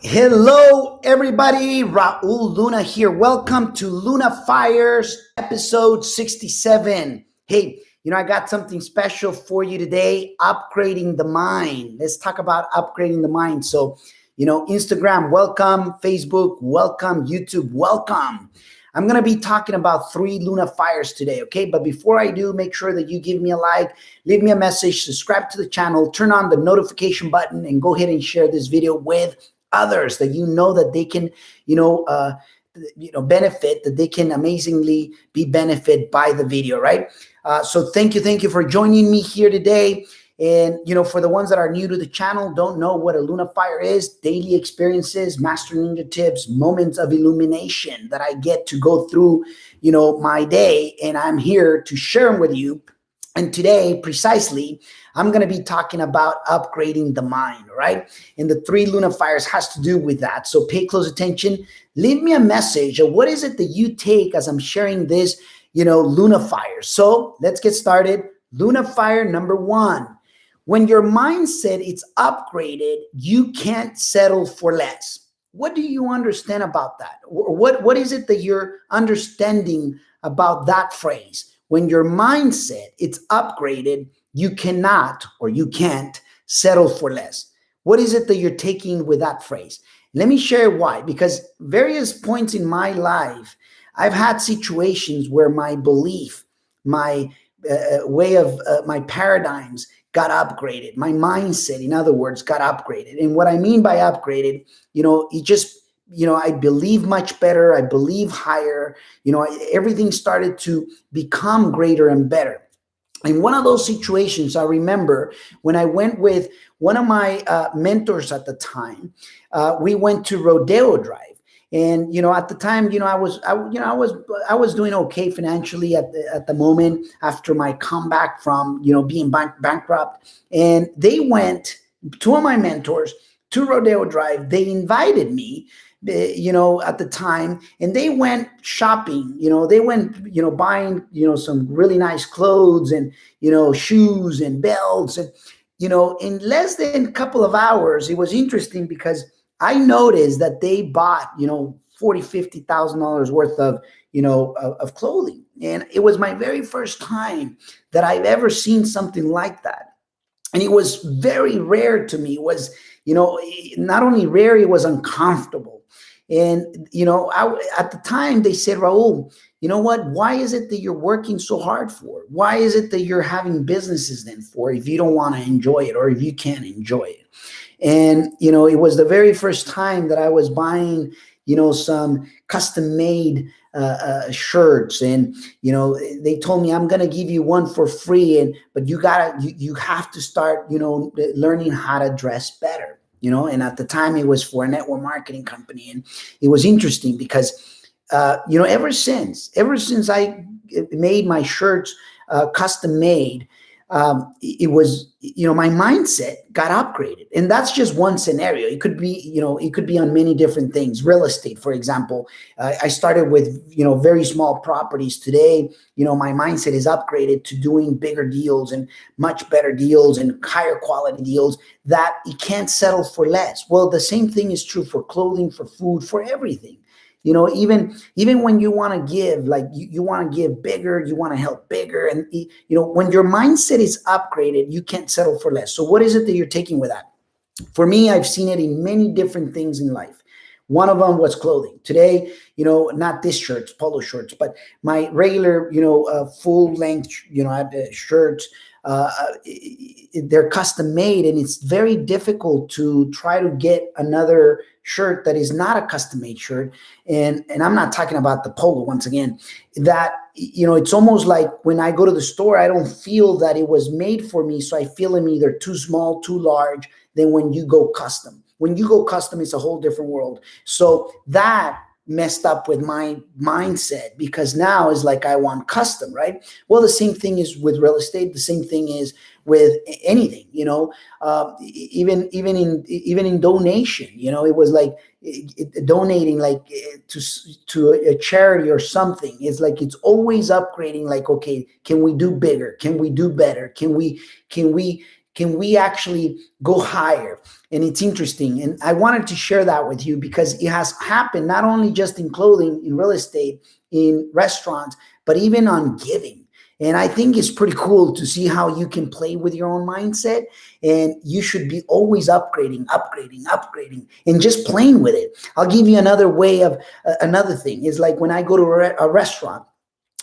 Hello, everybody. Raul Luna here. Welcome to Luna Fires, episode 67. Hey, I got something special for you today, upgrading the mind. Let's talk about upgrading the mind. So, Instagram, welcome. Facebook, welcome. YouTube, welcome. I'm going to be talking about 3 Luna Fires today, okay? But before I do, make sure that you give me a like, leave me a message, subscribe to the channel, turn on the notification button, and go ahead and share this video with others that that they can, benefit, that they can amazingly be benefited by the video, right? So thank you for joining me here today. And, for the ones that are new to the channel, don't know what a Luna Fire is, daily experiences, master ninja tips, moments of illumination that I get to go through, my day. And I'm here to share them with you. And today, precisely, I'm going to be talking about upgrading the mind, right? And the 3 Luna Fires has to do with that. So pay close attention. Leave me a message of what is it that you take as I'm sharing this, Luna Fire. So let's get started. Luna Fire number 1. When your mindset is upgraded, you can't settle for less. What do you understand about that? What is it that you're understanding about that phrase? When your mindset is upgraded, you cannot or you can't settle for less. What is it that you're taking with that phrase? Let me share why. Because various points in my life, I've had situations where my belief, my way of my paradigms got upgraded. My mindset, in other words, got upgraded. And what I mean by upgraded, it just, I believe much better. I believe higher. Everything started to become greater and better. In one of those situations, I remember when I went with one of my mentors at the time, we went to Rodeo Drive. And at the time, I was doing okay financially at the moment after my comeback from being bankrupt. And they went, two of my mentors, to Rodeo Drive. They invited me, at the time, and they went shopping. They went buying some really nice clothes and shoes and belts, and in less than a couple of hours. It was interesting because I noticed that they bought, $40,000-$50,000 worth of, of clothing. And it was my very first time that I've ever seen something like that. And it was very rare to me. It was, not only rare, it was uncomfortable. And, at the time they said, Raul, you know what? Why is it that you're working so hard for? Why is it that you're having businesses then for if you don't want to enjoy it or if you can't enjoy it? And, it was the very first time that I was buying, some custom made shirts. And, they told me, I'm going to give you one for free. But you have to start, learning how to dress better, and at the time it was for a network marketing company. And it was interesting because, ever since I made my shirts custom made, it was, my mindset got upgraded. And that's just one scenario. It could be, it could be on many different things. Real estate, for example. I started with, very small properties. Today, my mindset is upgraded to doing bigger deals and much better deals and higher quality deals that you can't settle for less. Well, the same thing is true for clothing, for food, for everything. Even when you want to give, like you want to give bigger, you want to help bigger. And, when your mindset is upgraded, you can't settle for less. So what is it that you're taking with that? For me, I've seen it in many different things in life. One of them was clothing. Today, not this shirts, polo shirts, but my regular, full length, shirts, they're custom made, and it's very difficult to try to get another shirt that is not a custom made shirt. And I'm not talking about the polo, once again, that, it's almost like when I go to the store, I don't feel that it was made for me. So I feel them either too small, too large, than when you go custom. When you go custom, it's a whole different world. So that messed up with my mindset, because now it's like I want custom, right? Well, the same thing is with real estate. The same thing is with anything, even in donation. It was like donating, like to a charity or something. It's like it's always upgrading. Like, okay, can we do bigger? Can we do better? Can we can we actually go higher? And it's interesting. And I wanted to share that with you because it has happened not only just in clothing, in real estate, in restaurants, but even on giving. And I think it's pretty cool to see how you can play with your own mindset, and you should be always upgrading, and just playing with it. I'll give you another way of another thing is like when I go to a restaurant,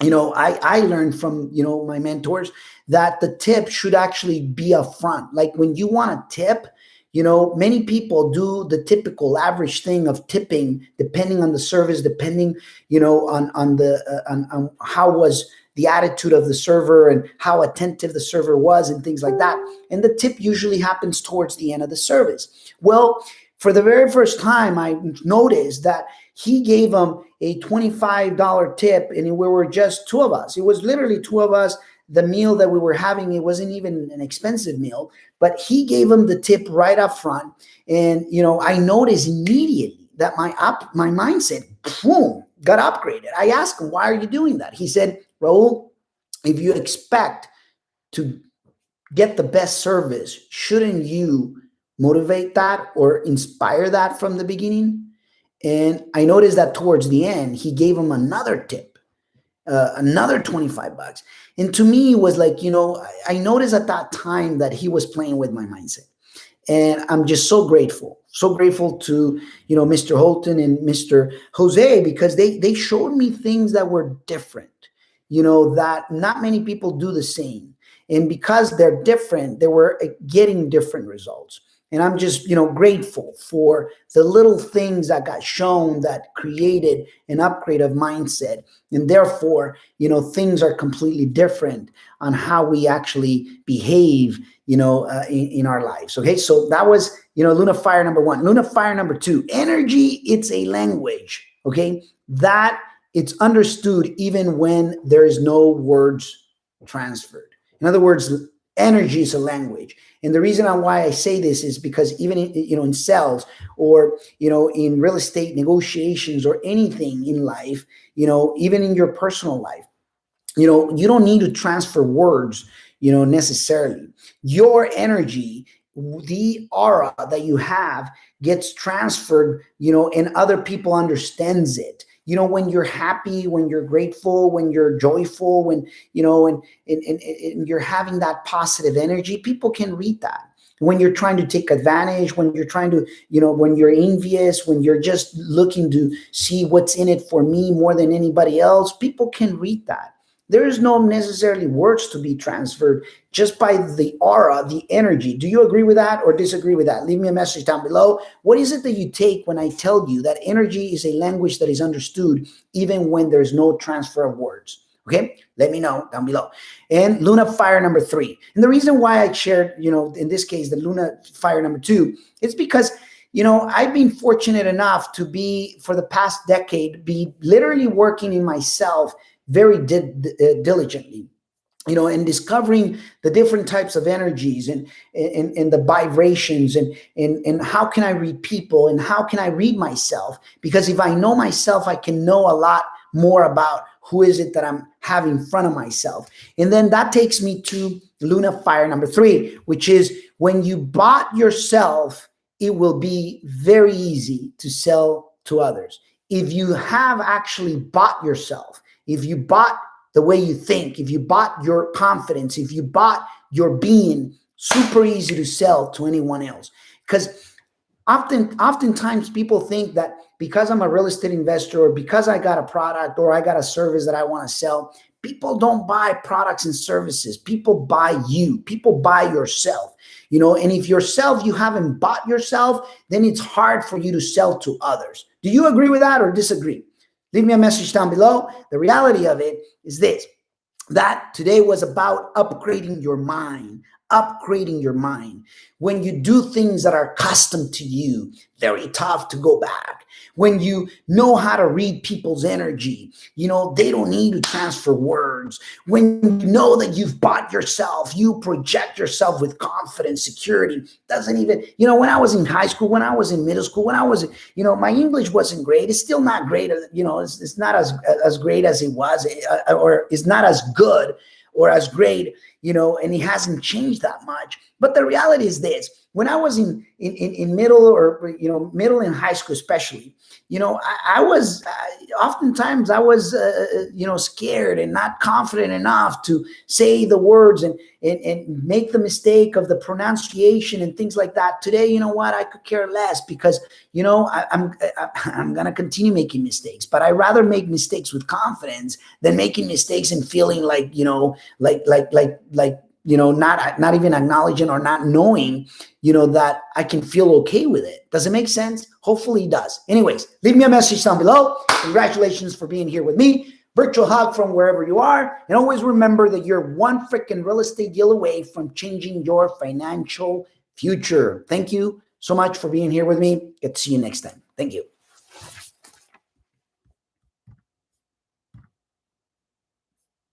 I learned from, my mentors that the tip should actually be up front. Like when you want a tip, many people do the typical average thing of tipping, depending on the service, depending, on how was the attitude of the server and how attentive the server was and things like that. And the tip usually happens towards the end of the service. Well, for the very first time, I noticed that he gave him a $25 tip, and we were just two of us. It was literally two of us. The meal that we were having, it wasn't even an expensive meal, but he gave him the tip right up front. And, I noticed immediately that my mindset, boom, got upgraded. I asked him, why are you doing that? He said, Raul, if you expect to get the best service, shouldn't you motivate that or inspire that from the beginning? And I noticed that towards the end, he gave him another tip, another $25. And to me, it was like, I noticed at that time that he was playing with my mindset. And I'm just so grateful to, Mr. Holton and Mr. Jose, because they showed me things that were different, that not many people do the same. And because they're different, they were getting different results. And I'm just, grateful for the little things that got shown that created an upgrade of mindset. And therefore, things are completely different on how we actually behave, in our lives. Okay. So that was, Luna Fire number 1. Luna Fire number 2, energy. It's a language. Okay. That it's understood even when there is no words transferred. In other words, energy is a language. And the reason why I say this is because even in sales or, in real estate negotiations or anything in life, even in your personal life, you don't need to transfer words, necessarily. Your energy, the aura that you have gets transferred, and other people understands it. When you're happy, when you're grateful, when you're joyful, when, and you're having that positive energy, people can read that. When you're trying to take advantage, when you're trying to, when you're envious, when you're just looking to see what's in it for me more than anybody else, people can read that. There is no necessarily words to be transferred, just by the aura, the energy. Do you agree with that or disagree with that? Leave me a message down below. What is it that you take when I tell you that energy is a language that is understood even when there's no transfer of words? Okay, let me know down below. And Luna Fire number 3. And the reason why I shared, in this case, the Luna Fire number 2, is because, I've been fortunate enough to be, for the past decade, be literally working in myself very diligently, and discovering the different types of energies and the vibrations and how can I read people and how can I read myself? Because if I know myself, I can know a lot more about who is it that I'm having in front of myself. And then that takes me to Luna Fire number 3, which is when you bought yourself, it will be very easy to sell to others. If you have actually bought yourself, if you bought the way you think, if you bought your confidence, if you bought your being, super easy to sell to anyone else. Because oftentimes people think that because I'm a real estate investor or because I got a product or I got a service that I want to sell, people don't buy products and services. People buy you. People buy yourself. And if yourself, you haven't bought yourself, then it's hard for you to sell to others. Do you agree with that or disagree? Leave me a message down below. The reality of it is this, that today was about upgrading your mind, upgrading your mind. When you do things that are custom to you, very tough to go back. When you know how to read people's energy, they don't need to transfer words. When you know that you've bought yourself, you project yourself with confidence, security. Doesn't even, when I was in high school, when I was in middle school, when I was, my English wasn't great. It's still not great. It's not as great as it was, or it's not as good or as great, and it hasn't changed that much. But the reality is this: when I was in middle, or middle and high school, especially, I was oftentimes I was scared and not confident enough to say the words, and make the mistake of the pronunciation and things like that. Today, you know what? I could care less, because I'm gonna continue making mistakes, but I rather make mistakes with confidence than making mistakes and feeling like not even acknowledging or not knowing, that I can feel okay with it. Does it make sense? Hopefully it does. Anyways, leave me a message down below. Congratulations for being here with me. Virtual hug from wherever you are. And always remember that you're one freaking real estate deal away from changing your financial future. Thank you so much for being here with me. Get to see you next time. Thank you.